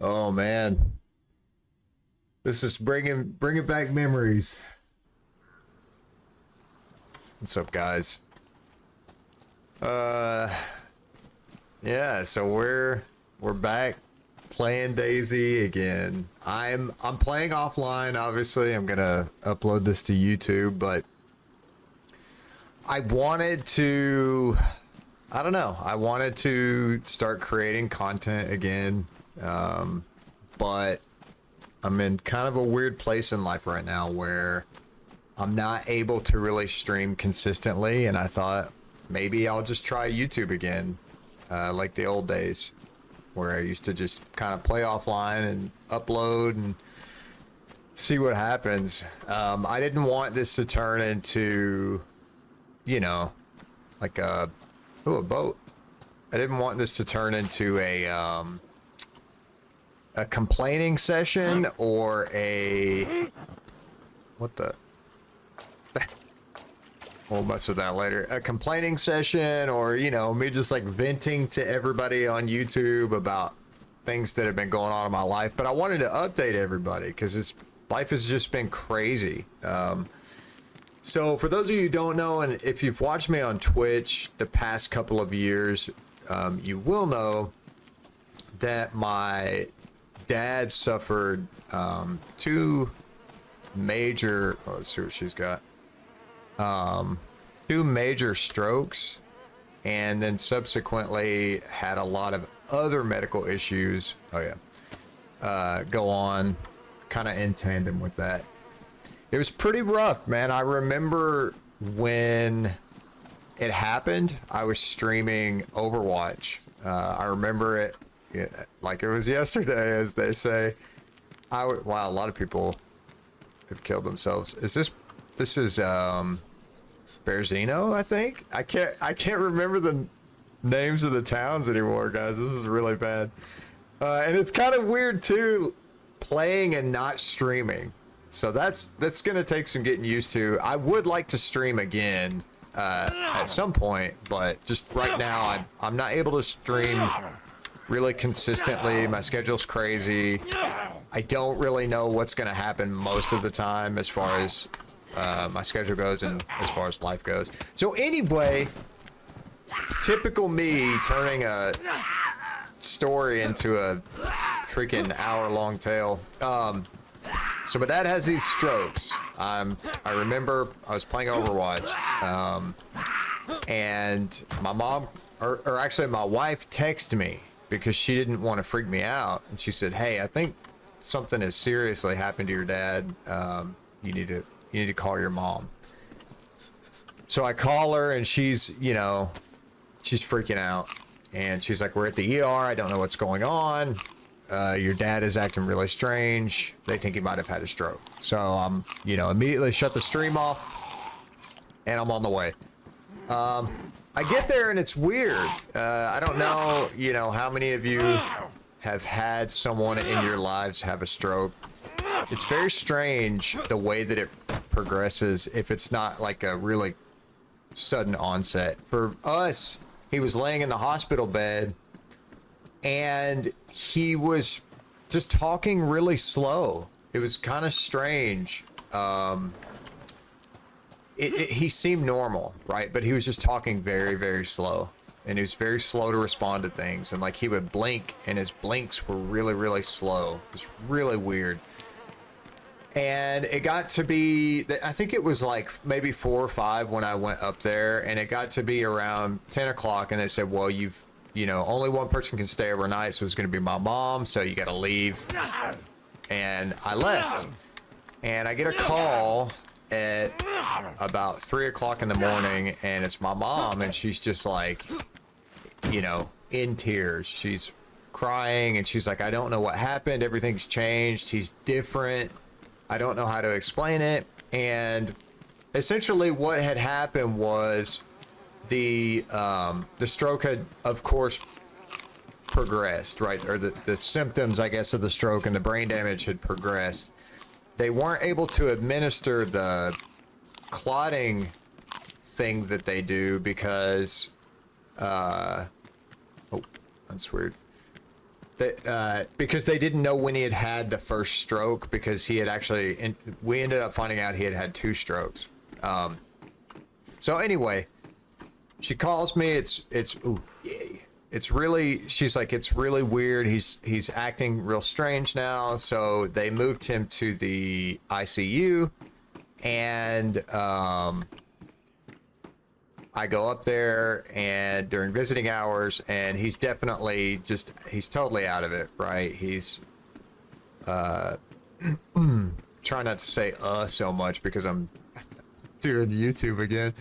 Oh man, this is bringing back memories. What's up, guys? Uh, yeah. So we're back playing DayZ again. I'm playing offline. Obviously, I'm gonna upload this to YouTube, but I wanted to. I don't know. I wanted to start creating content again, but I'm in kind of a weird place in life right now where I'm not able to really stream consistently, and I thought maybe I'll just try YouTube again, like the old days, where I used to just kind of play offline and upload and see what happens. I didn't want this to turn into, you know, like a boat. I didn't want this to turn into a complaining session or what the we'll mess with that later. A complaining session, or me just like venting to everybody on YouTube about things that have been going on in my life. But I wanted to update everybody because life has just been crazy. So for those of you who don't know, and if you've watched me on Twitch the past couple of years, you will know that my dad suffered two major, let's see what she's got, two major strokes, and then subsequently had a lot of other medical issues, go on kind of in tandem with that. It was pretty rough, man. I remember when it happened, I was streaming Overwatch. I remember it like it was yesterday, as they say. Wow, a lot of people have killed themselves. This is Berzino, I think. I can't remember the names of the towns anymore, guys. This is really bad. And it's kind of weird too, playing and not streaming. So that's gonna take some getting used to. I would like to stream again at some point, but just right now I'm not able to stream really consistently. My schedule's crazy. I don't really know what's gonna happen most of the time as far as my schedule goes and as far as life goes. So anyway, typical me turning a story into a freaking hour-long tale. So my dad has these strokes. I remember I was playing Overwatch, and my mom, or actually my wife, texted me because she didn't want to freak me out, and she said, "Hey, I think something has seriously happened to your dad. You need to call your mom." So I call her, and she's freaking out, and she's like, "We're at the ER. I don't know what's going on. Your dad is acting really strange. They think he might have had a stroke." So I'm, immediately shut the stream off, and I'm on the way. I get there and it's weird. I don't know, how many of you have had someone in your lives have a stroke. It's very strange the way that it progresses if it's not like a really sudden onset. For us, he was laying in the hospital bed, and he was just talking really slow. It was kind of strange. He seemed normal, right? But he was just talking very, very slow. And he was very slow to respond to things. And like he would blink, and his blinks were really, really slow. It was really weird. And it got to be, I think it was like maybe 4 or 5 when I went up there. And it got to be around 10 o'clock. And they said, well, only one person can stay overnight, so it's going to be my mom, so you got to leave. And I left. And I get a call at about 3 o'clock in the morning, and it's my mom, and she's just like, in tears. She's crying, and she's like, "I don't know what happened. Everything's changed. He's different. I don't know how to explain it." And essentially what had happened was the stroke had, of course, progressed, right? Or the symptoms, I guess, of the stroke and the brain damage had progressed. They weren't able to administer the clotting thing that they do because, oh, that's weird. because they didn't know when he had had the first stroke, because he had actually, we ended up finding out he had had 2 strokes. So anyway, she calls me. Ooh, yay. It's really, she's like, it's really weird. He's acting real strange now. So they moved him to the ICU, and I go up there and during visiting hours, and he's definitely just, he's totally out of it, right? He's trying not to say so much because I'm doing YouTube again.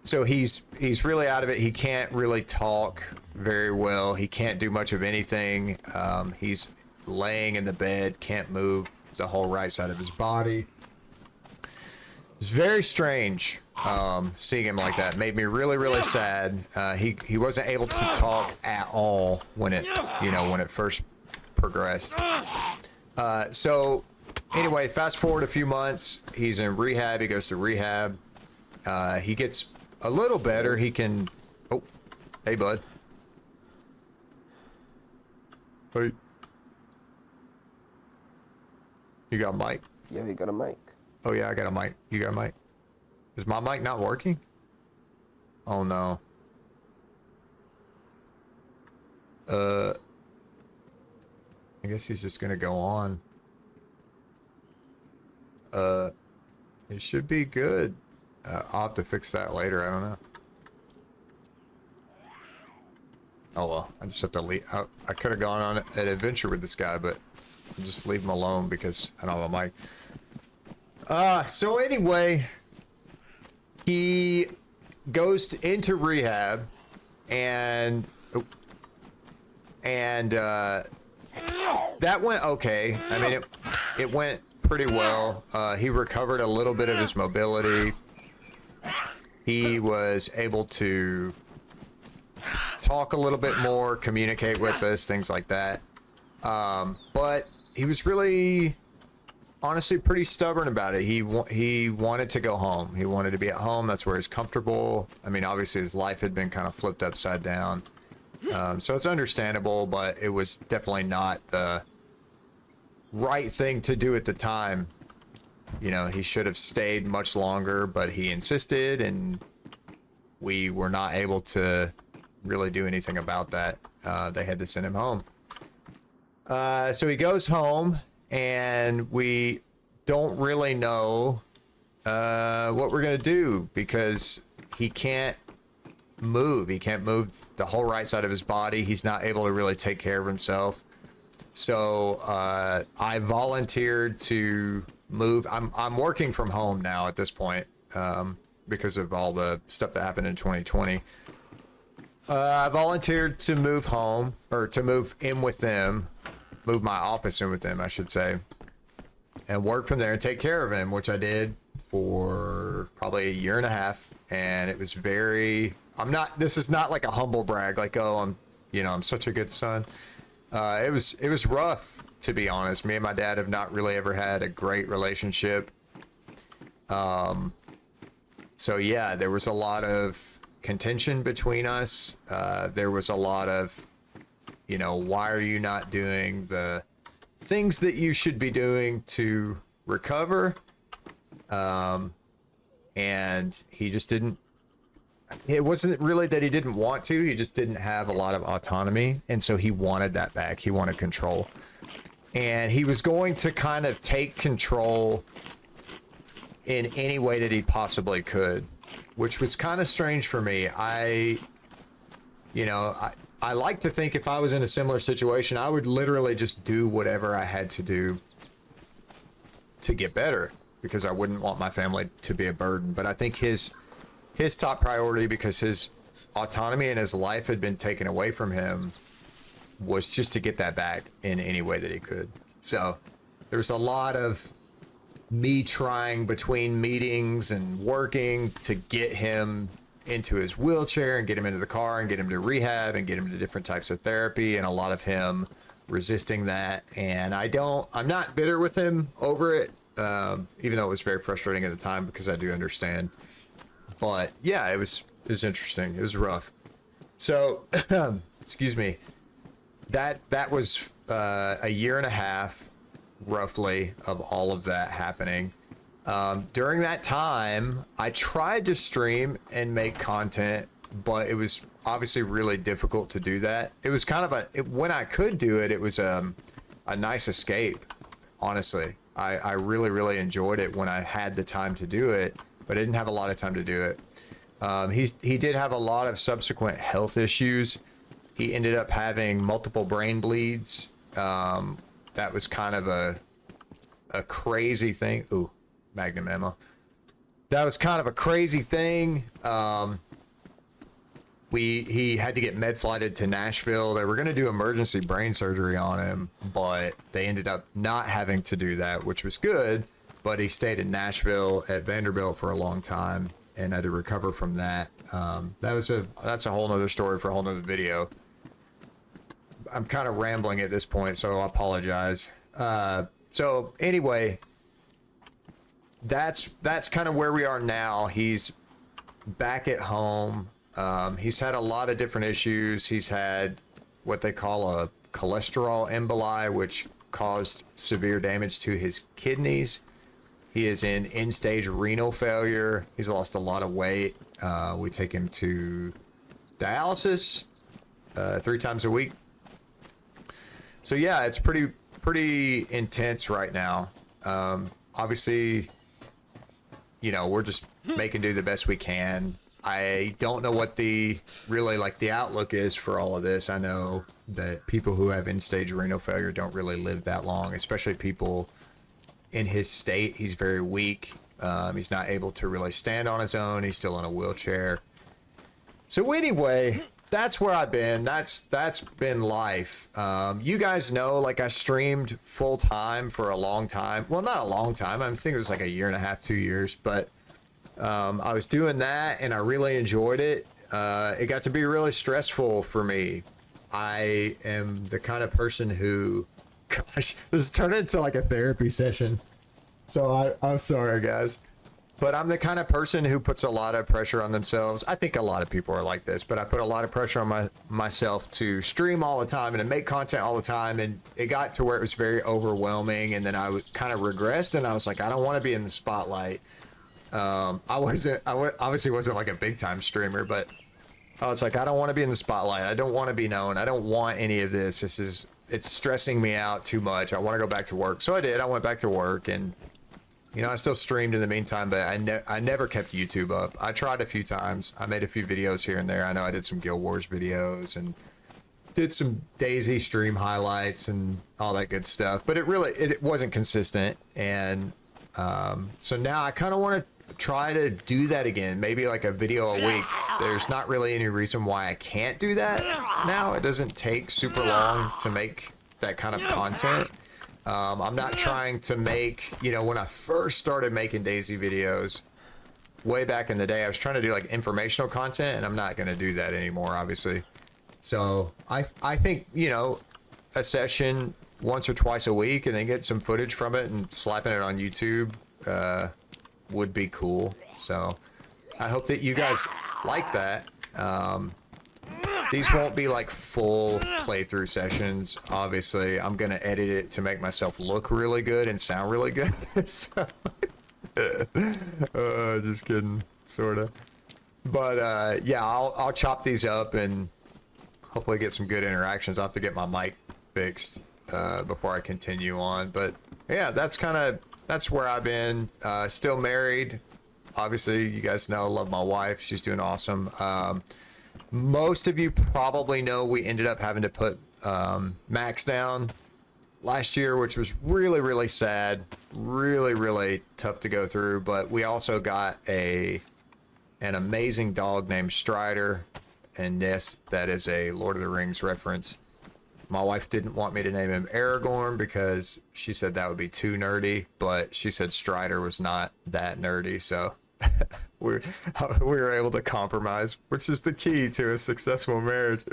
So he's really out of it. He can't really talk very well. He can't do much of anything. He's laying in the bed, can't move the whole right side of his body. It's very strange seeing him like that. Made me really, really sad. He wasn't able to talk at all when it first progressed. So anyway, fast forward a few months. He's in rehab. He goes to rehab. He gets a little better. He can. Oh, hey, bud. Hey. You got a mic? Yeah, we got a mic. Oh yeah, I got a mic. You got a mic? Is my mic not working? Oh no. I guess he's just gonna go on. It should be good. I'll have to fix that later. I don't know. Oh well, I just have to leave. I could have gone on an adventure with this guy, but I'll just leave him alone because I don't have a mic. So anyway, he goes into rehab, and that went okay. I mean, it went pretty well. He recovered a little bit of his mobility. He was able to talk a little bit more, communicate with us, things like that. But he was really, honestly, pretty stubborn about it. He wanted to go home. He wanted to be at home. That's where he's comfortable. I mean, obviously his life had been kind of flipped upside down. So it's understandable, but it was definitely not the right thing to do at the time. You know, he should have stayed much longer, but he insisted, and we were not able to really do anything about that. They had to send him home. So he goes home, and we don't really know what we're going to do because he can't move. He can't move the whole right side of his body. He's not able to really take care of himself. So I volunteered to move. I'm working from home now at this point because of all the stuff that happened in 2020. I volunteered to move home, or to move in with them, move my office in with them, I should say, and work from there and take care of him, which I did for probably a year and a half. And it was very, this is not like a humble brag, like, oh, I'm such a good son. It was rough, to be honest. Me and my dad have not really ever had a great relationship. So yeah, there was a lot of contention between us. There was a lot of, why are you not doing the things that you should be doing to recover? And he just didn't. It wasn't really that he didn't want to, he just didn't have a lot of autonomy, and so he wanted that back. He wanted control, and he was going to kind of take control in any way that he possibly could, which was kind of strange for me. I like to think if I was in a similar situation, I would literally just do whatever I had to do to get better, because I wouldn't want my family to be a burden. But I think his top priority, because his autonomy and his life had been taken away from him, was just to get that back in any way that he could. So there's a lot of me trying between meetings and working to get him into his wheelchair and get him into the car and get him to rehab and get him to different types of therapy, and a lot of him resisting that. And I'm not bitter with him over it, even though it was very frustrating at the time, because I do understand. But yeah, it was interesting. It was rough. So, excuse me. that was a year and a half roughly of all of that happening. During that time, I tried to stream and make content, but it was obviously really difficult to do that. It was kind of when I could do it, it was a nice escape, honestly. I really, really enjoyed it when I had the time to do it, but I didn't have a lot of time to do it. He did have a lot of subsequent health issues. He ended up having multiple brain bleeds. That was kind of a crazy thing. Ooh, Magnum ammo. That was kind of a crazy thing. He had to get med flighted to Nashville. They were going to do emergency brain surgery on him, but they ended up not having to do that, which was good. But he stayed in Nashville at Vanderbilt for a long time and had to recover from that. That's a whole nother story for a whole nother video. I'm kind of rambling at this point, so I apologize. So anyway, that's kind of where we are now. He's back at home. He's had a lot of different issues. He's had what they call a cholesterol emboli, which caused severe damage to his kidneys. He is in end-stage renal failure. He's lost a lot of weight. We take him to dialysis 3 times a week. So yeah, it's pretty intense right now. Obviously, you know, we're just making do the best we can. I don't know what the outlook is for all of this. I know that people who have end-stage renal failure don't really live that long, especially people in his state. He's very weak. He's not able to really stand on his own. He's still in a wheelchair. So anyway, that's where I've been. That's been life. You guys know, like, I streamed full time for a long time. Well, not a long time. I think it was like a year and a half, 2 years, but I was doing that and I really enjoyed it. It got to be really stressful for me. I am the kind of person who, gosh, this turned into like a therapy session. So I'm sorry, guys. But I'm the kind of person who puts a lot of pressure on themselves. I think a lot of people are like this, but I put a lot of pressure on myself to stream all the time and to make content all the time. And it got to where it was very overwhelming. And then I kind of regressed and I was like, I don't want to be in the spotlight. I obviously wasn't like a big time streamer, but I was like, I don't want to be in the spotlight. I don't want to be known. I don't want any of this. It's stressing me out too much. I want to go back to work. So I did. I went back to work and, you know, I still streamed in the meantime, but I never kept YouTube up. I tried a few times. I made a few videos here and there. I know I did some Guild Wars videos and did some DayZ stream highlights and all that good stuff, but it wasn't consistent. And, so now I kind of want to try to do that again, maybe like a video a week. There's not really any reason why I can't do that now. It doesn't take super long to make that kind of content. I'm not trying to make, you know, when I first started making DayZ videos way back in the day, I was trying to do like informational content, and I'm not going to do that anymore, obviously. So I think, you know, a session once or twice a week and then get some footage from it and slapping it on YouTube would be cool. So I hope that you guys like that. These won't be like full playthrough sessions. Obviously, I'm going to edit it to make myself look really good and sound really good. So, just kidding, sort of. But yeah, I'll chop these up and hopefully get some good interactions. I'll have to get my mic fixed before I continue on. But yeah, that's where I've been. Still married. Obviously, you guys know I love my wife. She's doing awesome. Most of you probably know we ended up having to put Max down last year, which was really, really sad. Really, really tough to go through. But we also got an amazing dog named Strider. And yes, that is a Lord of the Rings reference. My wife didn't want me to name him Aragorn because she said that would be too nerdy, but she said Strider was not that nerdy, so we were able to compromise, which is the key to a successful marriage.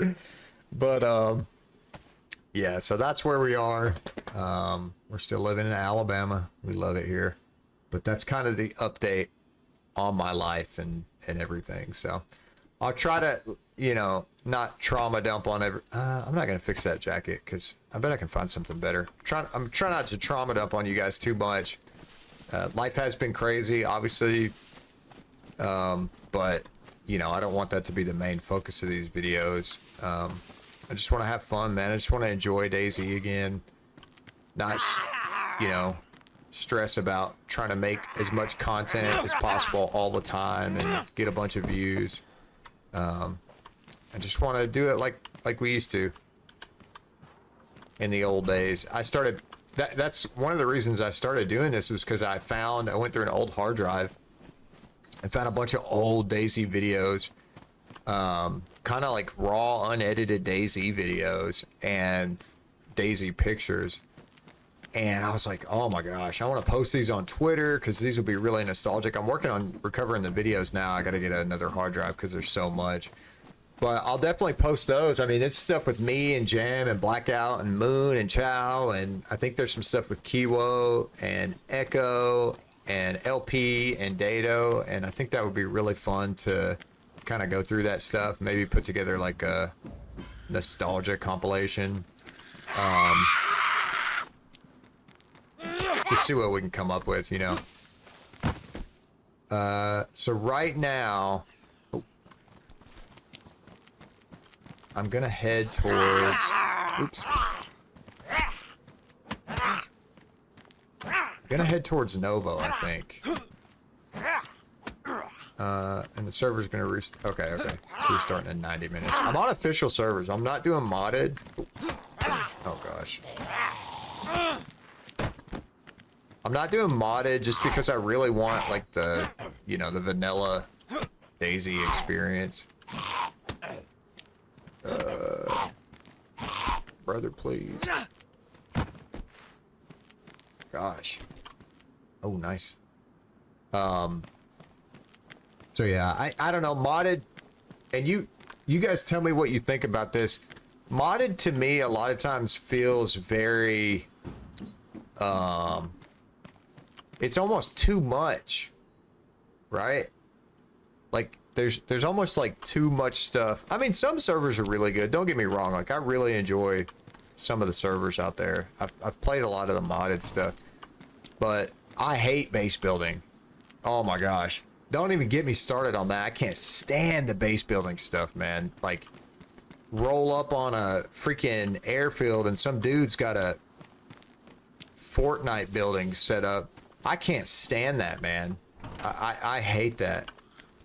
But yeah, so that's where we are. We're still living in Alabama. We love it here. But that's kind of the update on my life and everything. So I'll try to you know, not trauma dump on every. I'm not gonna fix that jacket because I bet I can find something better. I'm trying not to trauma dump on you guys too much. Life has been crazy, obviously, but you know, I don't want that to be the main focus of these videos. I just want to have fun, man. I just want to enjoy DayZ again, not, you know, stress about trying to make as much content as possible all the time and get a bunch of views. I just want to do it like we used to in the old days. I started that's one of the reasons I started doing this was because I went through an old hard drive and found a bunch of old DayZ videos, kind of like raw, unedited DayZ videos and DayZ pictures. And I was like, oh my gosh, I want to post these on Twitter because these will be really nostalgic. I'm working on recovering the videos now. I got to get another hard drive because there's so much. But I'll definitely post those. I mean, it's stuff with me and Jam and Blackout and Moon and Chow. And I think there's some stuff with Kiwo and Echo and LP and Dado. And I think that would be really fun to kind of go through that stuff. Maybe put together like a nostalgia compilation. Just see what we can come up with, you know. So right now, I'm gonna head towards. Oops. Gonna head towards Novo, I think. And the server's gonna restart. Okay. So we're starting in 90 minutes. I'm on official servers. I'm not doing modded. Oh gosh. I'm not doing modded just because I really want like the, you know, the vanilla DayZ experience. Brother, please. Gosh. Oh, nice. So yeah, I don't know, modded, and you guys tell me what you think about this. Modded to me a lot of times feels very it's almost too much, right? Like there's almost like too much stuff. I mean, some servers are really good. Don't get me wrong. Like I really enjoy some of the servers out there. I've played a lot of the modded stuff, but I hate base building. Oh my gosh. Don't even get me started on that. I can't stand the base building stuff, man. Like roll up on a freaking airfield and some dude's got a Fortnite building set up. I can't stand that, man. I hate that.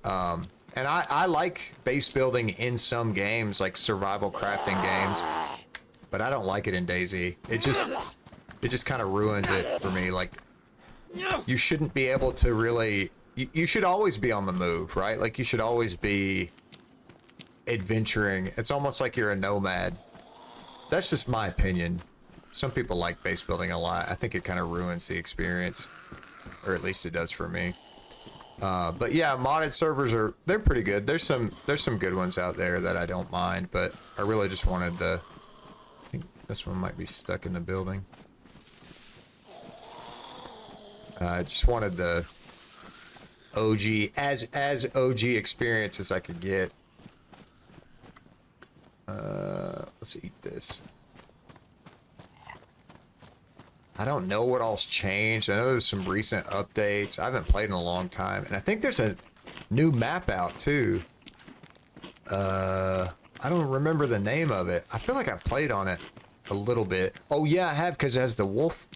And I like base building in some games, like survival crafting games, but I don't like it in DayZ. It just kind of ruins it for me. Like, you shouldn't be able to really. You should always be on the move, right? Like you should always be adventuring. It's almost like you're a nomad. That's just my opinion. Some people like base building a lot. I think it kind of ruins the experience, or at least it does for me. But yeah, modded servers they're pretty good. There's some good ones out there that I don't mind, but I really just wanted I think this one might be stuck in the building. I just wanted the OG as OG experience as I could get. Let's eat this. I don't know what all's changed. I know there's some recent updates. I haven't played in a long time. And I think there's a new map out too. I don't remember the name of it. I feel like I played on it a little bit. Oh yeah, I have, because it has the wolf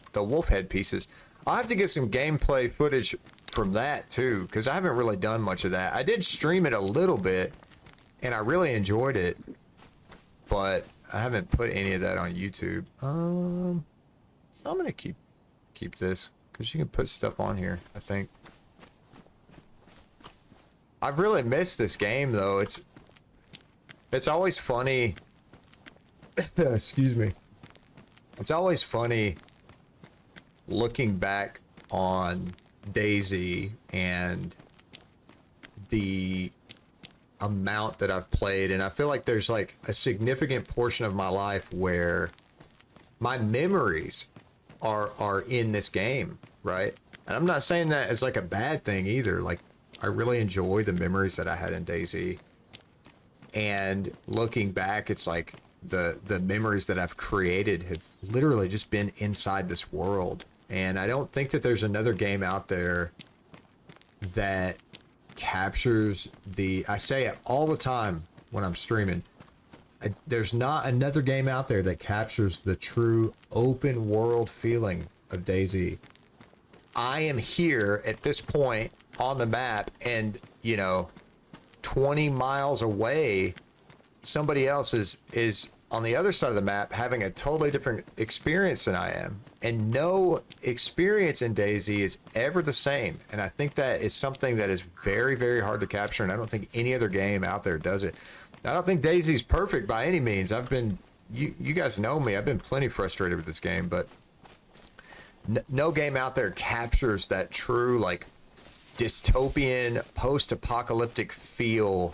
head pieces. I'll have to get some gameplay footage from that too, because I haven't really done much of that. I did stream it a little bit and I really enjoyed it, but I haven't put any of that on YouTube. I'm gonna keep this because you can put stuff on here. I think I've really missed this game though. It's always funny. Excuse me. It's always funny looking back on DayZ and the amount that I've played, and I feel like there's like a significant portion of my life where my memories are in this game, right? And I'm not saying that as like a bad thing either. Like I really enjoy the memories that I had in DayZ, And looking back, it's like the memories that I've created have literally just been inside this world. And I don't think that there's another game out there that captures I say it all the time when I'm streaming. There's not another game out there that captures the true open world feeling of DayZ. I am here at this point on the map, and 20 miles away, somebody else is on the other side of the map having a totally different experience than I am. And no experience in DayZ is ever the same. And I think that is something that is very, very hard to capture, and I don't think any other game out there does it. I don't think DayZ's perfect by any means. You guys know me, I've been plenty frustrated with this game, but no game out there captures that true, like, dystopian, post-apocalyptic feel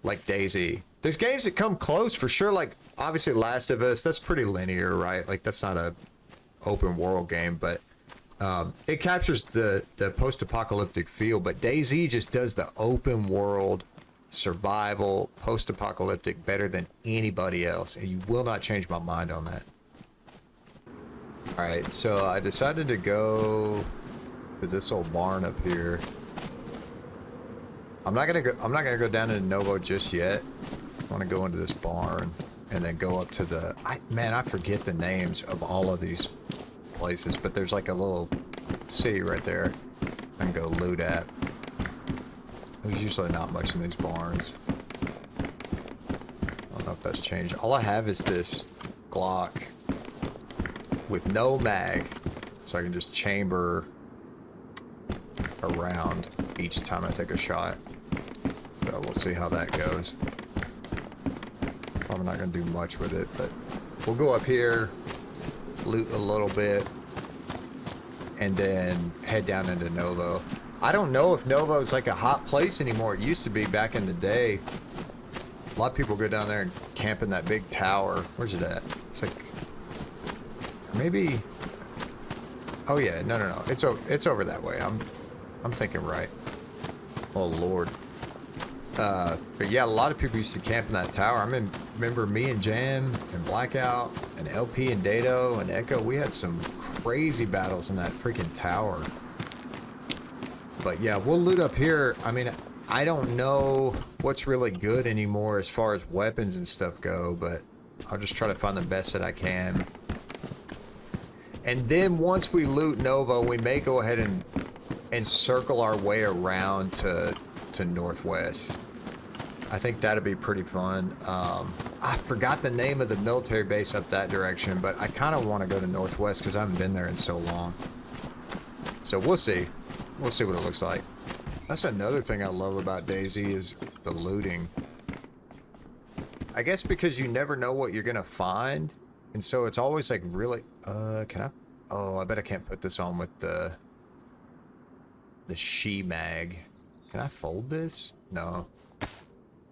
like DayZ. There's games that come close for sure, like obviously Last of Us. That's pretty linear, right? Like, that's not a open world game, but it captures the post-apocalyptic feel. But DayZ just does the open world survival post-apocalyptic better than anybody else, and you will not change my mind on that. All right, so I decided to go to this old barn up here. I'm not gonna go down into Novo just yet. I want to go into this barn and then go up to the. I forget the names of all of these places, but there's like a little city right there I can go loot at. There's usually not much in these barns. I don't know if that's changed. All I have is this Glock with no mag, so I can just chamber around each time I take a shot. So we'll see how that goes. Probably not going to do much with it, but we'll go up here, loot a little bit, and then head down into Novo. I don't know if Novo is like a hot place anymore. It used to be back in the day. A lot of people go down there and camp in that big tower. Where's it at? It's like maybe. Oh yeah, no. It's over that way. I'm thinking right. Oh Lord. But yeah, a lot of people used to camp in that tower. Remember me and Jam and Blackout and LP and Dado and Echo. We had some crazy battles in that freaking tower. But yeah, we'll loot up here. I mean, I don't know what's really good anymore as far as weapons and stuff go, but I'll just try to find the best that I can. And then once we loot Novo, we may go ahead and circle our way around to Northwest. I think that'd be pretty fun. I forgot the name of the military base up that direction, but I kind of want to go to Northwest because I haven't been there in so long. So we'll see. We'll see what it looks like. That's another thing I love about DayZ is the looting. I guess because you never know what you're gonna find, and so it's always like really. Can I? Oh, I bet I can't put this on with the she mag. Can I fold this? No.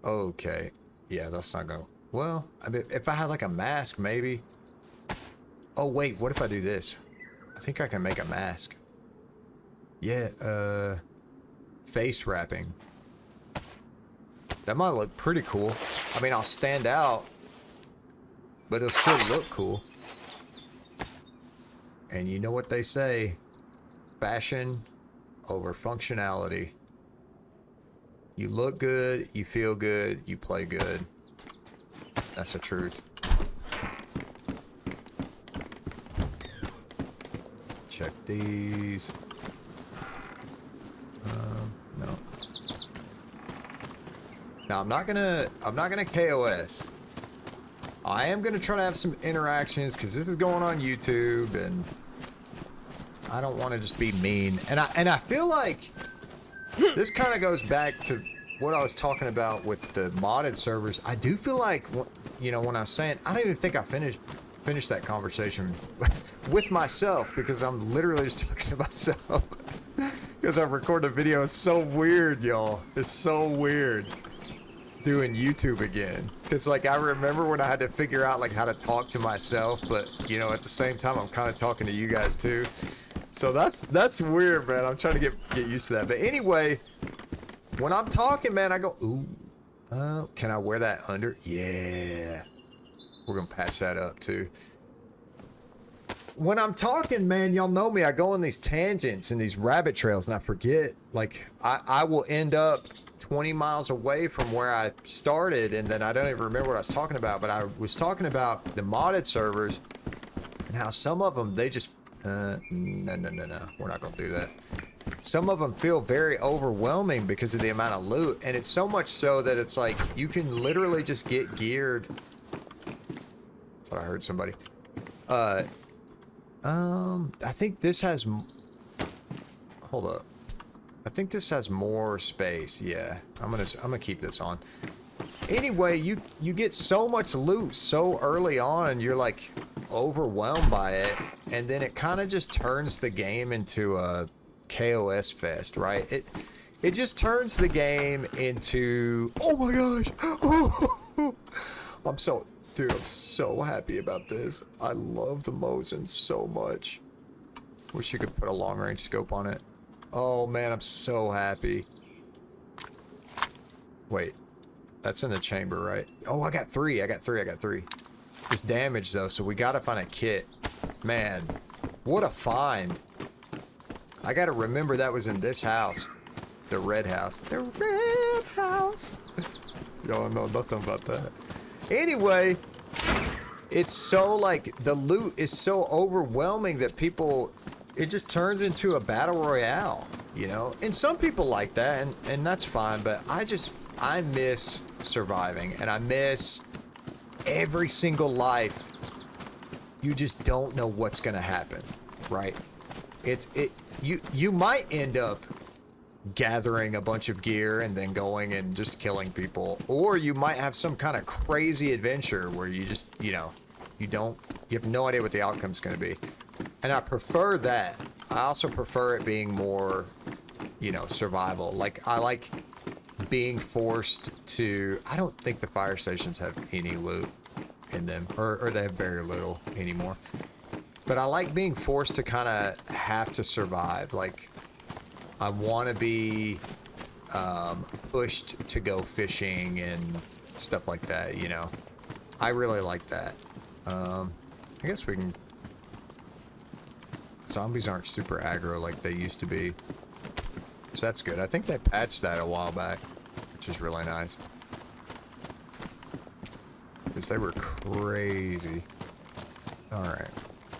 Okay. Yeah, that's not going. Well, I mean, if I had like a mask, maybe. Oh wait, what if I do this? I think I can make a mask. Yeah, face wrapping. That might look pretty cool. I mean, I'll stand out, but it'll still look cool. And you know what they say, fashion over functionality. You look good, you feel good, you play good. That's the truth. Check these. No. Now I'm not gonna KOS. I am gonna try to have some interactions because this is going on YouTube, and I don't want to just be mean. And I feel like this kind of goes back to what I was talking about with the modded servers. I do feel like, you know, when I was saying, I don't even think I finished that conversation with myself because I'm literally just talking to myself. Because I've recorded a video. It's so weird, y'all. It's so weird doing YouTube again. Because, like, I remember when I had to figure out, like, how to talk to myself, but, you know, at the same time, I'm kind of talking to you guys, too. So that's weird, man. I'm trying to get used to that. But anyway, when I'm talking, man, I go, ooh, Can I wear that under? Yeah. We're gonna patch that up too. When I'm talking, man, y'all know me. I go on these tangents and these rabbit trails and I forget. Like, I will end up 20 miles away from where I started, and then I don't even remember what I was talking about, but I was talking about the modded servers and how some of them, they just, no, we're not gonna do that. Some of them feel very overwhelming because of the amount of loot, and it's so much so that it's like, you can literally just get geared. I thought I heard somebody. I think this has, hold up. I think this has more space. Yeah, I'm gonna keep this on. Anyway, you get so much loot so early on, you're like overwhelmed by it, and then it kind of just turns the game into a KOS fest, right? It just turns the game into, oh my gosh, oh, I'm so happy about this. I love the Mosin so much. Wish you could put a long range scope on it. Oh man, I'm so happy. Wait, that's in the chamber, right? Oh, I got three. It's damaged though, so we gotta find a kit. Man, what a find. I gotta remember that was in this house. The red house. The red house. Y'all know nothing about that. Anyway, it's so like, the loot is so overwhelming that people, it just turns into a battle royale, you know? And some people like that, and that's fine, but I miss surviving, and I miss every single life. You just don't know what's gonna happen, right? You might end up gathering a bunch of gear and then going and just killing people, or you might have some kind of crazy adventure where you just, you know, you have no idea what the outcome's going to be. And I prefer that. I also prefer it being more, you know, survival. Like, I like being forced to, I don't think the fire stations have any loot in them, or they have very little anymore. But I like being forced to kind of have to survive. Like, I want to be pushed to go fishing and stuff like that, you know. I really like that. I guess we can... Zombies aren't super aggro like they used to be. So that's good. I think they patched that a while back, which is really nice. Because they were crazy. Alright.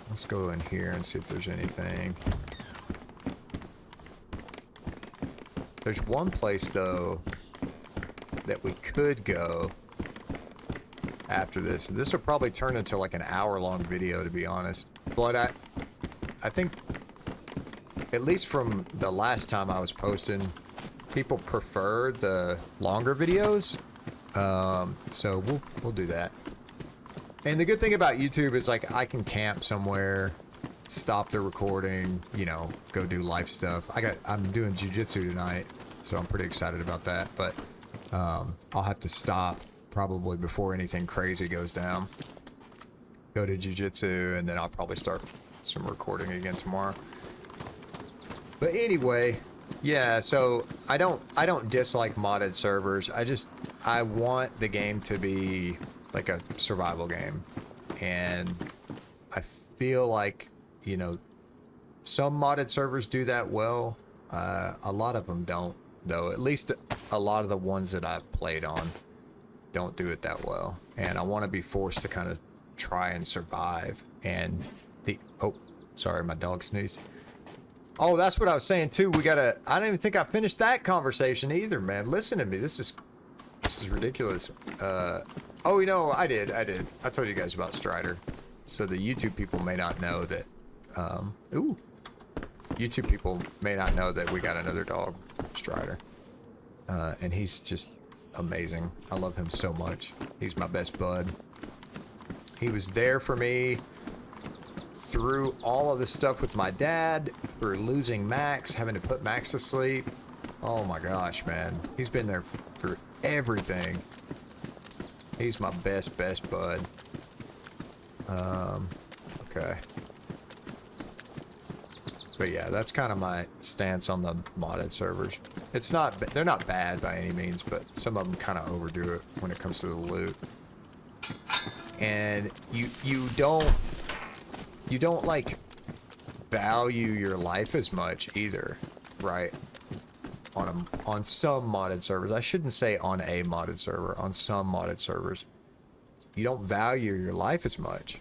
Let's go in here and see if there's anything. There's one place, though, that we could go after this. This will probably turn into like an hour-long video, to be honest. But I think, at least from the last time I was posting, people prefer the longer videos. So we'll do that. And the good thing about YouTube is, like, I can camp somewhere, stop the recording, you know, go do life stuff. I'm doing jiu-jitsu tonight, so I'm pretty excited about that. But I'll have to stop probably before anything crazy goes down. Go to jiu-jitsu, and then I'll probably start some recording again tomorrow. But anyway, yeah, so I don't dislike modded servers. I want the game to be like a survival game. And I feel like, you know, some modded servers do that well. A lot of them don't, though. At least a lot of the ones that I've played on don't do it that well. And I want to be forced to kind of try and survive. And oh, sorry, my dog sneezed. Oh, that's what I was saying too. I don't even think I finished that conversation either, man. Listen to me. This is ridiculous. Oh, you know, I did. I told you guys about Strider. So the YouTube people may not know that, YouTube people may not know that we got another dog, Strider. And he's just amazing. I love him so much. He's my best bud. He was there for me through all of the stuff with my dad, through losing Max, having to put Max to sleep. Oh my gosh, man. He's been there through everything. He's my best bud. Okay. But yeah, that's kind of my stance on the modded servers. It's not, they're not bad by any means, but some of them kind of overdo it when it comes to the loot. And you don't like value your life as much either, right? On some modded servers. I shouldn't say on a modded server. On some modded servers, you don't value your life as much.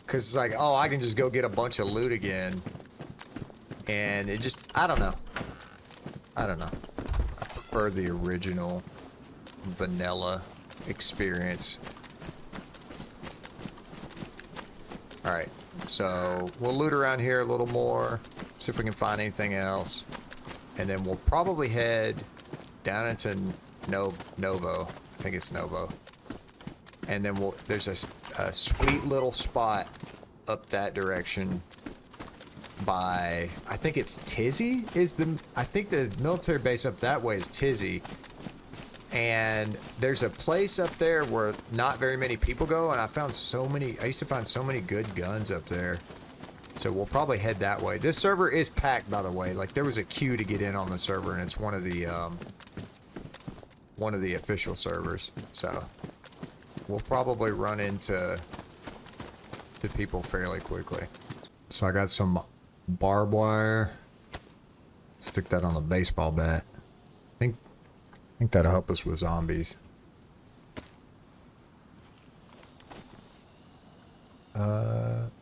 Because it's like, oh, I can just go get a bunch of loot again. And it just, I don't know. I prefer the original vanilla experience. Alright, so we'll loot around here a little more. See if we can find anything else. And then we'll probably head down into Novo. I think it's Novo. And then there's a sweet little spot up that direction by, I think it's Tizzy I think the military base up that way is Tizzy. And there's a place up there where not very many people go, and I used to find so many good guns up there. So we'll probably head that way. This server is packed, by the way. Like, there was a queue to get in on the server, and it's one of the official servers. So we'll probably run into the people fairly quickly. So I got some barbed wire. Stick that on the baseball bat. I think that'll help us with zombies.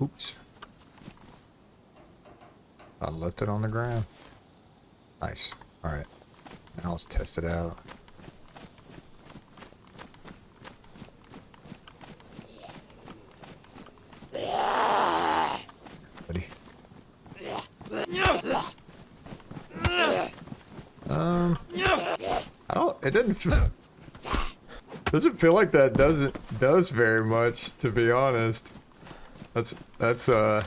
Oops. I left it on the ground. Nice. Alright. Now let's test it out. Buddy. It doesn't feel like that does very much, to be honest. That's I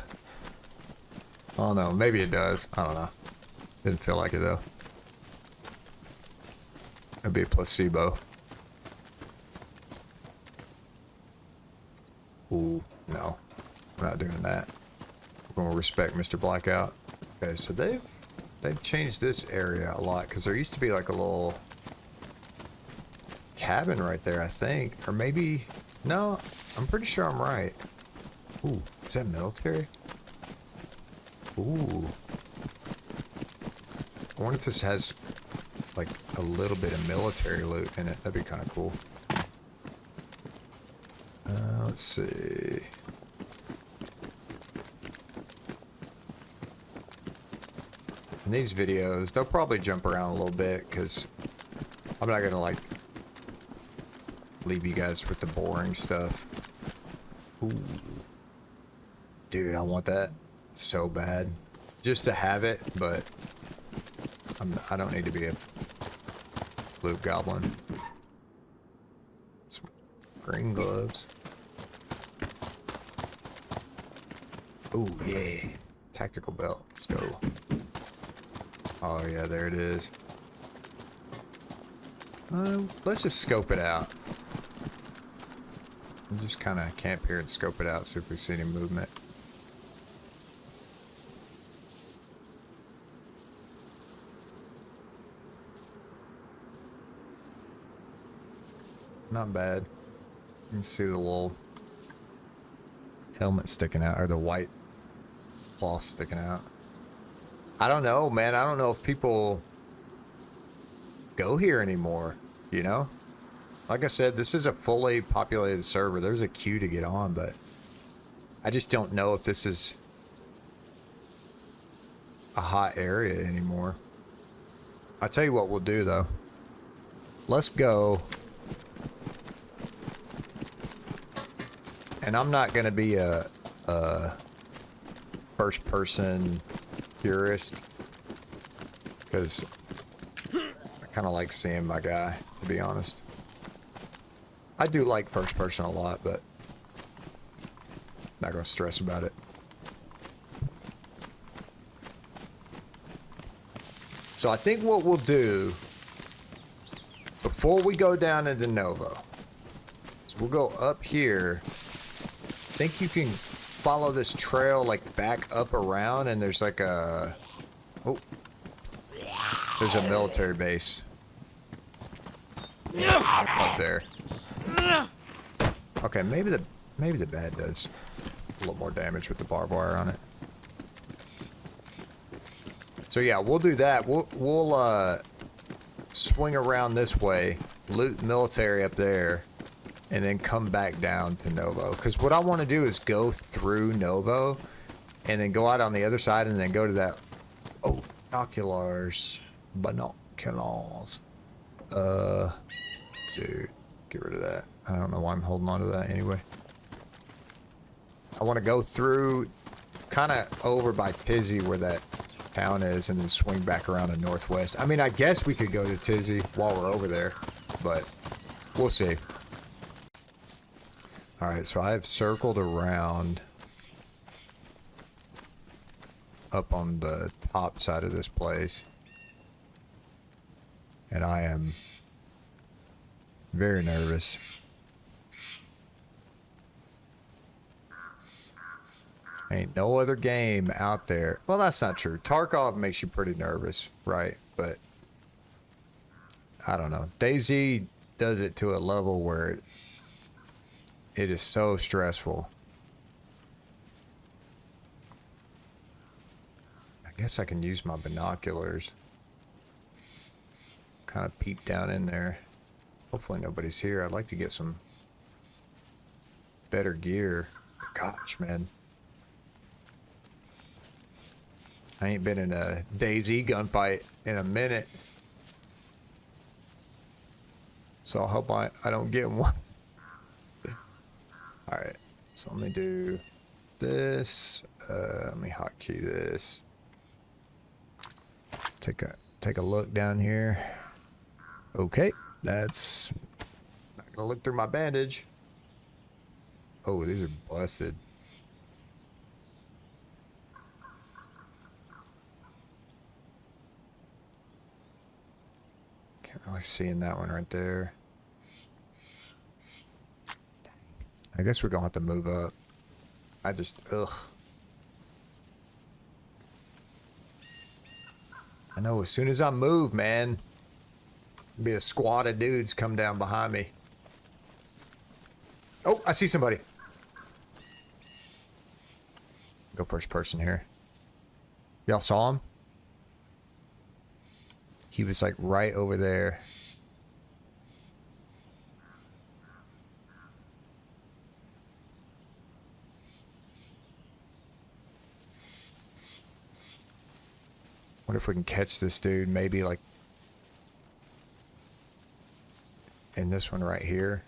don't know, maybe it does. I don't know. Didn't feel like it though. It'd be a placebo. Ooh, no. We're not doing that. We're gonna respect Mr. Blackout. Okay, so they've changed this area a lot, because there used to be like a little cabin right there, I think. Or maybe, no, I'm pretty sure I'm right. Ooh, is that military? Ooh. I wonder if this has like a little bit of military loot in it. That'd be kind of cool. Let's see. In these videos, they'll probably jump around a little bit, because I'm not gonna like leave you guys with the boring stuff. Ooh. Dude, I want that so bad. Just to have it, but I don't need to be a loot goblin. Some green gloves. Ooh, yeah. Tactical belt. Let's go. Oh, yeah, there it is. Let's just scope it out. We'll just kind of camp here and scope it out, see if we see any movement. Not bad. You can see the little helmet sticking out, or the white cloth sticking out. I don't know, man. I don't know if people go here anymore, you know? Like I said, this is a fully populated server. There's a queue to get on, but I just don't know if this is a hot area anymore. I'll tell you what we'll do, though. Let's go. And I'm not going to be a first-person purist, because I kind of like seeing my guy, to be honest. I do like first-person a lot, but not going to stress about it. So I think what we'll do, before we go down into Novo, is we'll go up here. I think you can follow this trail like back up around, and there's like a... Oh. There's a military base. Up there. Okay, maybe the bad does a little more damage with the barbed wire on it. So yeah, we'll do that. We'll swing around this way, loot military up there, and then come back down to Novo. Because what I want to do is go through Novo, and then go out on the other side, and then go to that... Oh, binoculars. Binoculars. Dude, get rid of that. I don't know why I'm holding on to that anyway. I want to go through, kind of over by Tizzy where that town is, and then swing back around to Northwest. I mean, I guess we could go to Tizzy while we're over there, but we'll see. Alright, so I have circled around up on the top side of this place. And I am very nervous. Ain't no other game out there. Well, that's not true. Tarkov makes you pretty nervous, right? But I don't know. DayZ does it to a level where it is so stressful. I guess I can use my binoculars. Kind of peep down in there. Hopefully nobody's here. I'd like to get some better gear. Gosh, man. I ain't been in a DayZ gunfight in a minute. So I hope I don't get one. Alright, so let me do this. Let me hotkey this. Take a look down here. Okay, that's not gonna look through my bandage. Oh, these are busted. Can't really see in that one right there. I guess we're gonna have to move up. Ugh. I know, as soon as I move, man, be a squad of dudes come down behind me. Oh, I see somebody. Go first person here. Y'all saw him? He was like right over there. Wonder if we can catch this dude, maybe like in this one right here.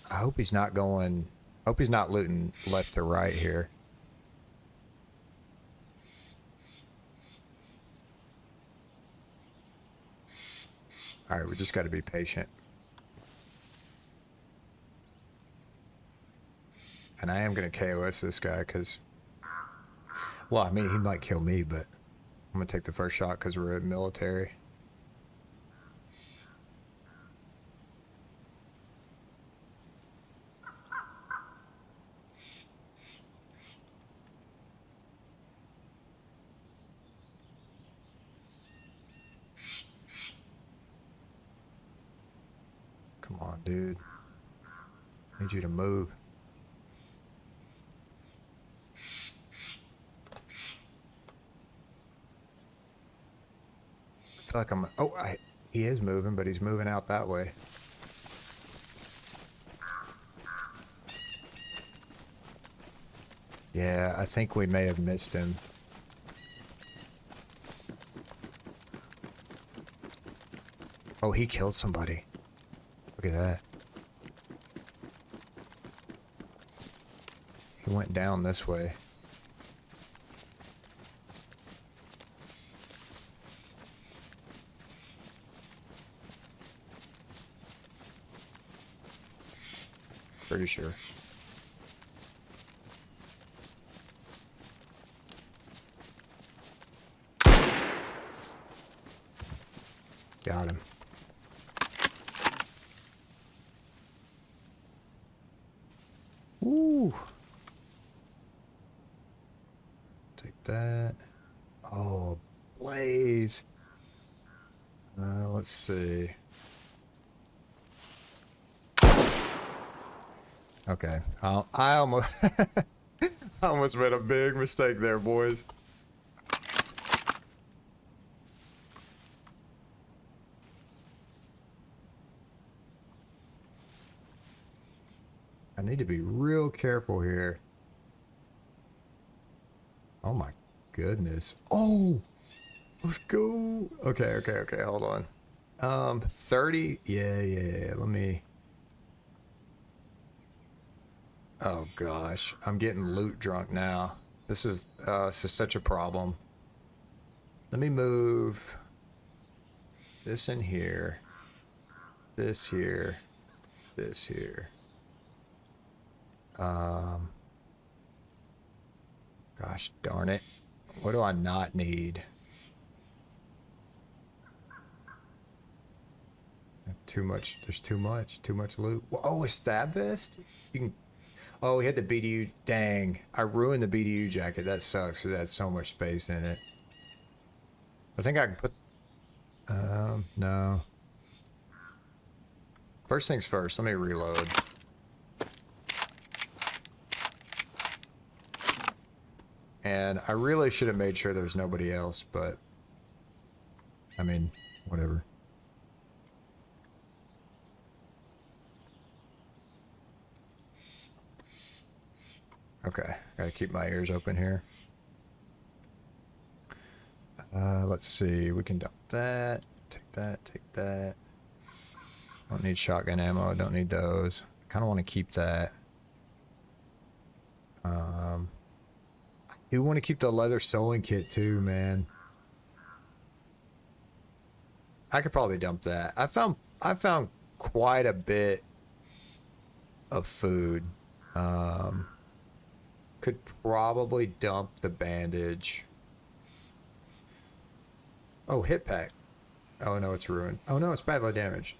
I hope he's not going, hope he's not looting left to right here. Alright, we just got to be patient. And I am going to KOS this guy because, well, I mean, he might kill me, but I'm going to take the first shot because we're in military. Come on, dude. I need you to move. I feel like I'm... Oh, he is moving, but he's moving out that way. Yeah, I think we may have missed him. Oh, he killed somebody. Look at that. He went down this way. Pretty sure. Got him. Woo. Take that. Oh, blaze. Let's see. Okay. I almost I almost made a big mistake there, boys. I need to be real careful here. Oh my goodness. Oh, let's go. Okay, hold on. 30. Yeah. Let me. Oh gosh, I'm getting loot drunk now. This is such a problem. Let me move this in here, this here, this here. Gosh darn it. What do I not need? Too much. There's too much loot. Oh, a stab vest? You can. Oh, he had the BDU. Dang, I ruined the BDU jacket. That sucks because it had so much space in it. I think I can put. No. First things first. Let me reload. And I really should have made sure there's nobody else, but I mean, whatever. Okay, gotta keep my ears open here. Let's see, we can dump that, take that. Don't need shotgun ammo, I don't need those. I kind of want to keep that. I do want to keep the leather sewing kit too, man. I could probably dump that. I found quite a bit of food. Could probably dump the bandage. Oh, hit pack. Oh no, it's ruined. Oh no, it's badly damaged.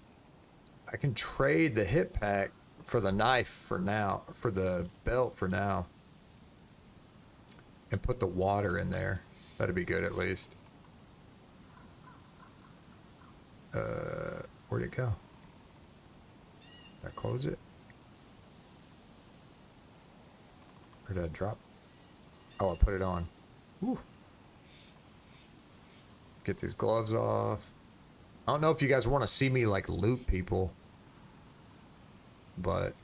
I can trade the hit pack for the knife for now, for the belt for now. And put the water in there. That'd be good at least. Where'd it go? Did I close it? Or did I drop? Oh, I put it on. Whew. Get these gloves off. I don't know if you guys want to see me like loot people, but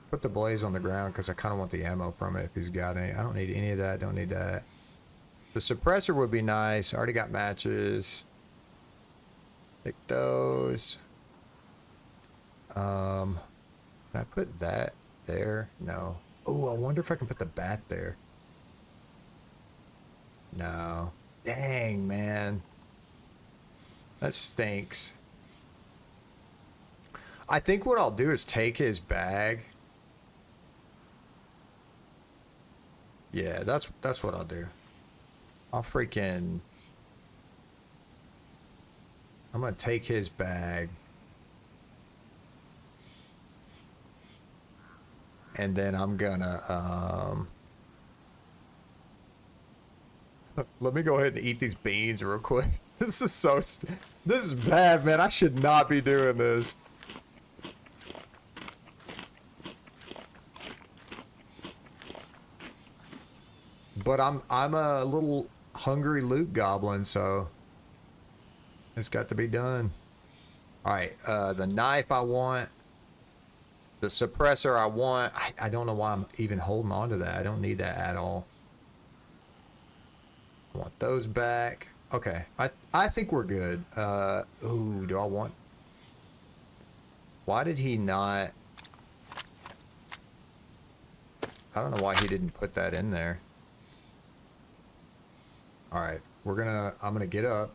put the blaze on the ground because I kind of want the ammo from it if he's got any. I don't need any of that. Don't need that. The suppressor would be nice. I already got matches. Take those. Can I put that there? No. Oh, I wonder if I can put the bat there. No. Dang, man. That stinks. I think what I'll do is take his bag. Yeah, that's what I'll do. I'm gonna take his bag. And then I'm gonna, let me go ahead and eat these beans real quick. This is bad, man. I should not be doing this. But I'm a little hungry loot goblin, so it's got to be done. All right, the knife I want. The suppressor I want. I don't know why I'm even holding on to that. I don't need that at all. I want those back. Okay, I think we're good. Ooh, do I want... Why did he not... I don't know why he didn't put that in there. Alright, I'm gonna get up.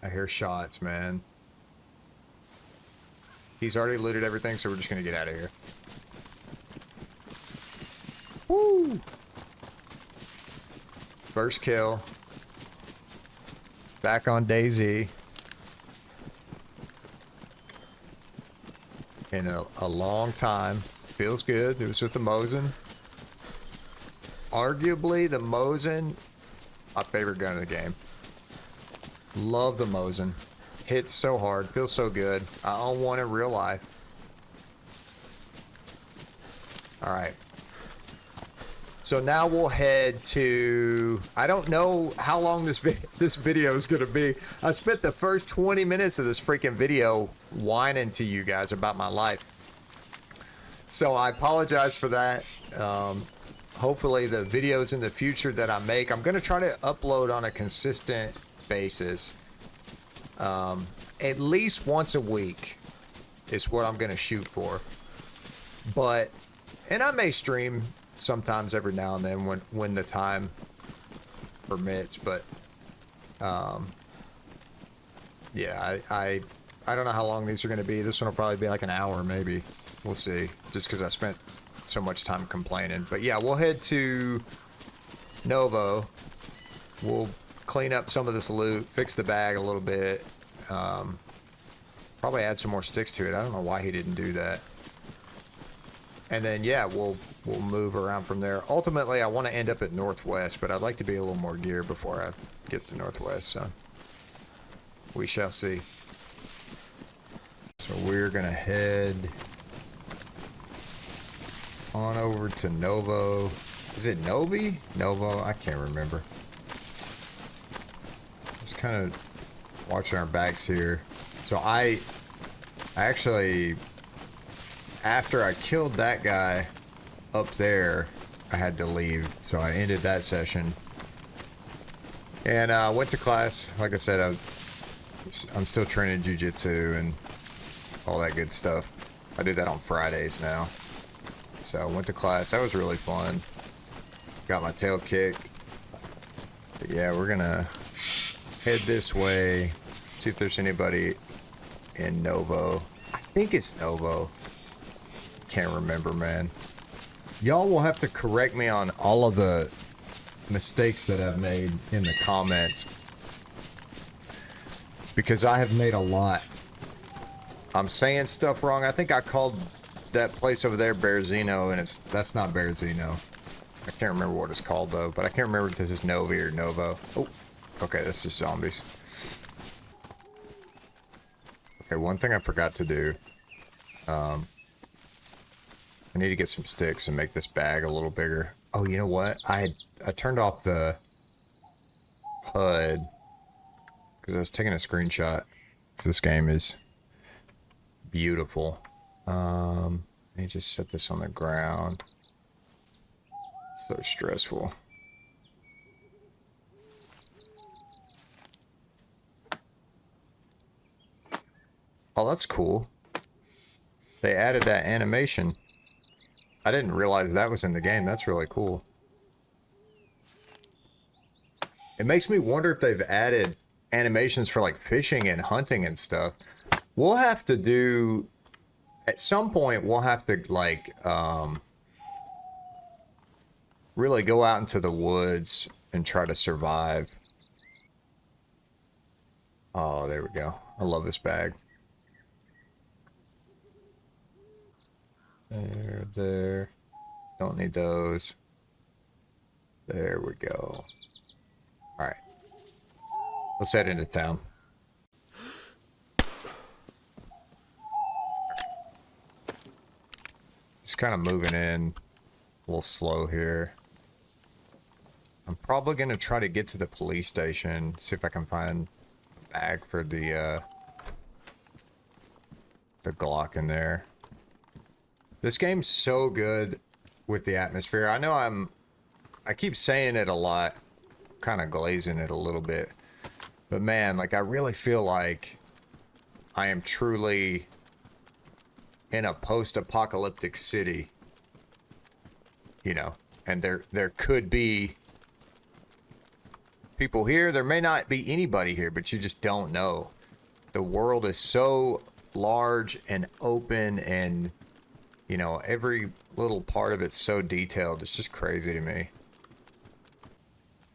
I hear shots, man. He's already looted everything, so we're just gonna get out of here. Woo! First kill. Back on DayZ. In a long time. Feels good. It was with the Mosin. Arguably, the Mosin, my favorite gun in the game. Love the Mosin. Hits so hard. Feels so good. I own one in real life. Alright. So now we'll head to... I don't know how long this video is going to be. I spent the first 20 minutes of this freaking video whining to you guys about my life. So I apologize for that. Hopefully the videos in the future that I make, I'm going to try to upload on a consistent basis. At least once a week is what I'm going to shoot for. But, and I may stream sometimes every now and then when the time permits, but yeah, I don't know how long these are going to be. This one will probably be like an hour maybe. We'll see, just because I spent so much time complaining. But yeah, we'll head to Novo. We'll clean up some of this loot, fix the bag a little bit, probably add some more sticks to it. I don't know why he didn't do that. And then, yeah, we'll move around from there. Ultimately, I want to end up at Northwest, but I'd like to be a little more geared before I get to Northwest, so we shall see. So we're going to head on over to Novo. Is it Novi? Novo? I can't remember. Just kind of watching our backs here. So I actually... After I killed that guy up there, I had to leave, so I ended that session. And I went to class. Like I said, I'm still training jiu-jitsu and all that good stuff. I do that on Fridays now. So I went to class. That was really fun. Got my tail kicked. But yeah, we're gonna head this way. See if there's anybody in Novo. I think it's Novo. Can't remember, man. Y'all will have to correct me on all of the mistakes that I've made in the comments, because I have made a lot. I'm saying stuff wrong. I think I called that place over there Bearzino, and that's not Bearzino. I can't remember what it's called though, but I can't remember if this is Novi or Novo. Oh, okay, that's just zombies. Okay, one thing I forgot to do. I need to get some sticks and make this bag a little bigger. Oh, you know what? I turned off the HUD because I was taking a screenshot. This game is beautiful. Let me just set this on the ground. So stressful. Oh, that's cool. They added that animation. I didn't realize that was in the game. That's really cool. It makes me wonder if they've added animations for like fishing and hunting and stuff. We'll have to do... At some point, we'll have to like... really go out into the woods and try to survive. Oh, there we go. I love this bag. There. Don't need those. There we go. Alright. Let's head into town. Just kind of moving in a little slow here. I'm probably going to try to get to the police station, see if I can find a bag for the Glock in there. This game's so good with the atmosphere. I know I keep saying it a lot, kind of glazing it a little bit. But man, like I really feel like I am truly in a post-apocalyptic city. You know, and there could be people here. There may not be anybody here, but you just don't know. The world is so large and open, and you know, every little part of it's so detailed. It's just crazy to me.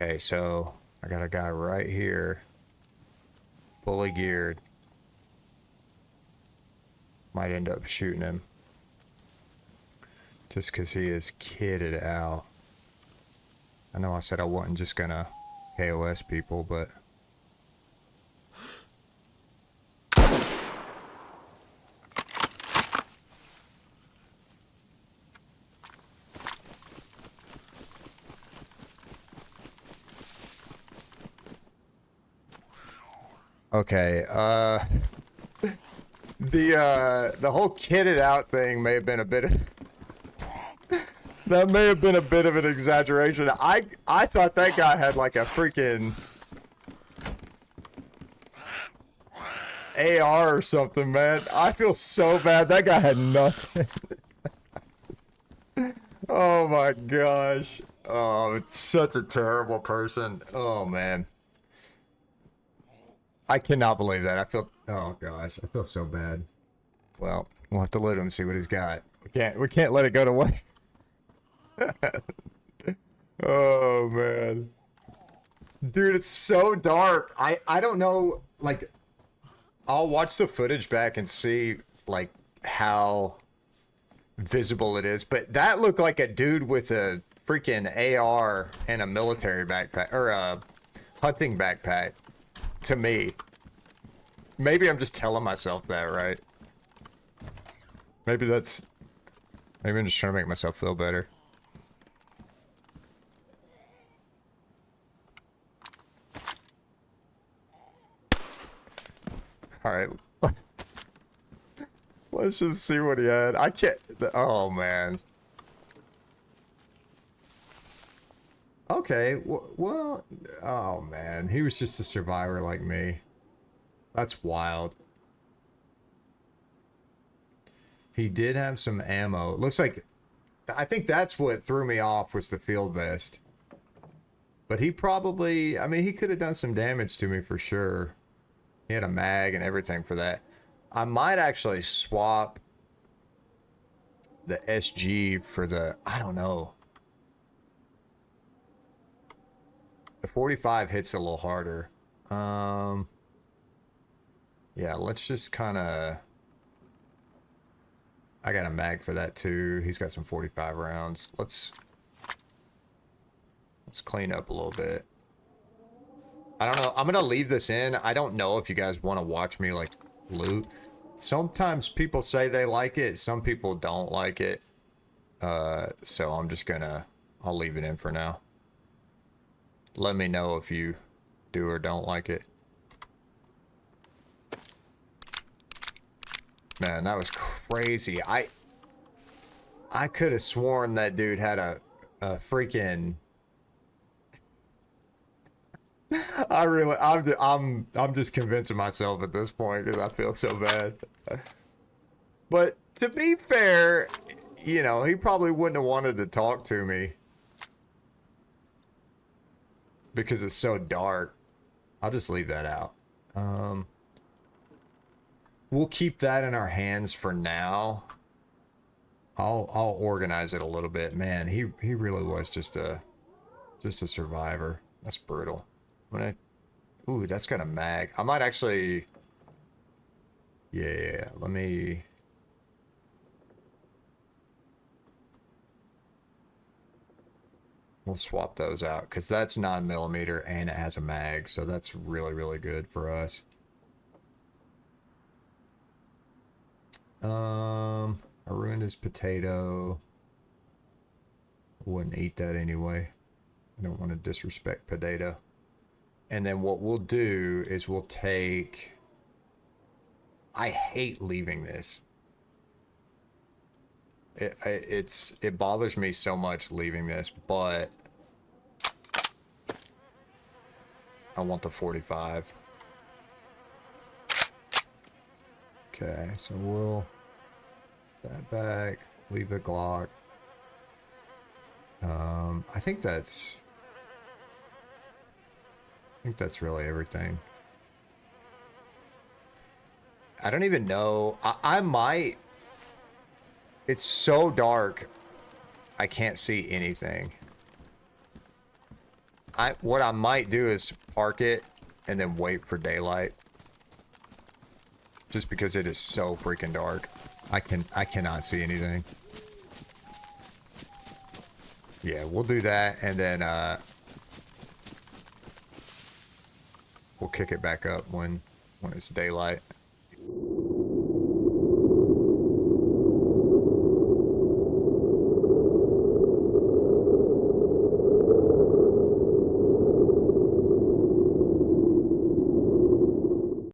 Okay, so I got a guy right here, fully geared. Might end up shooting him. Just because he is kitted out. I know I said I wasn't just gonna KOS people, but... Okay, the whole kitted out thing may have been a bit of... That may have been a bit of an exaggeration. I thought that guy had like a freaking AR or something, man. I feel so bad. That guy had nothing. Oh my gosh. Oh, it's such a terrible person. Oh man. I cannot believe that. I feel, oh gosh, I feel so bad. Well, we'll have to loot him and see what he's got. We can't let it go to waste. Oh man, dude, it's so dark. I don't know, like, I'll watch the footage back and see like how visible it is, but that looked like a dude with a freaking AR and a military backpack or a hunting backpack to me. Maybe I'm just telling myself that, right? Maybe I'm just trying to make myself feel better. Alright. Let's just see what he had. I can't... Oh, man. Okay, well... Oh, man. He was just a survivor like me. That's wild. He did have some ammo. It looks like... I think that's what threw me off was the field vest. But he probably... I mean, he could have done some damage to me for sure. He had a mag and everything for that. I might actually swap the SG for the... I don't know. The 45 hits a little harder. Yeah, let's just kind of... I got a mag for that too. He's got some 45 rounds. Let's clean up a little bit. I don't know. I'm going to leave this in. I don't know if you guys want to watch me, like, loot. Sometimes people say they like it. Some people don't like it. So I'm just going to... I'll leave it in for now. Let me know if you do or don't like it. Man, that was crazy. I could have sworn that dude had a freaking... I'm just convincing myself at this point because I feel so bad. But to be fair, you know, he probably wouldn't have wanted to talk to me because it's so dark. I'll just leave that out. We'll keep that in our hands for now. I'll organize it a little bit. Man, he really was just a survivor. That's brutal. Ooh, that's got a mag. I might actually... Yeah, let me... We'll swap those out, because that's 9mm and it has a mag, so that's really, really good for us. I ruined his potato. I wouldn't eat that anyway. I don't want to disrespect potato. And then what we'll do is we'll take... I hate leaving this. It bothers me so much leaving this, but I want the 45. Okay, so we'll that back, leave the Glock. I think that's really everything. I don't even know. I might... It's so dark, I can't see anything. What I might do is park it and then wait for daylight. Just because it is so freaking dark. I cannot see anything. Yeah, we'll do that, and then we'll kick it back up when it's daylight.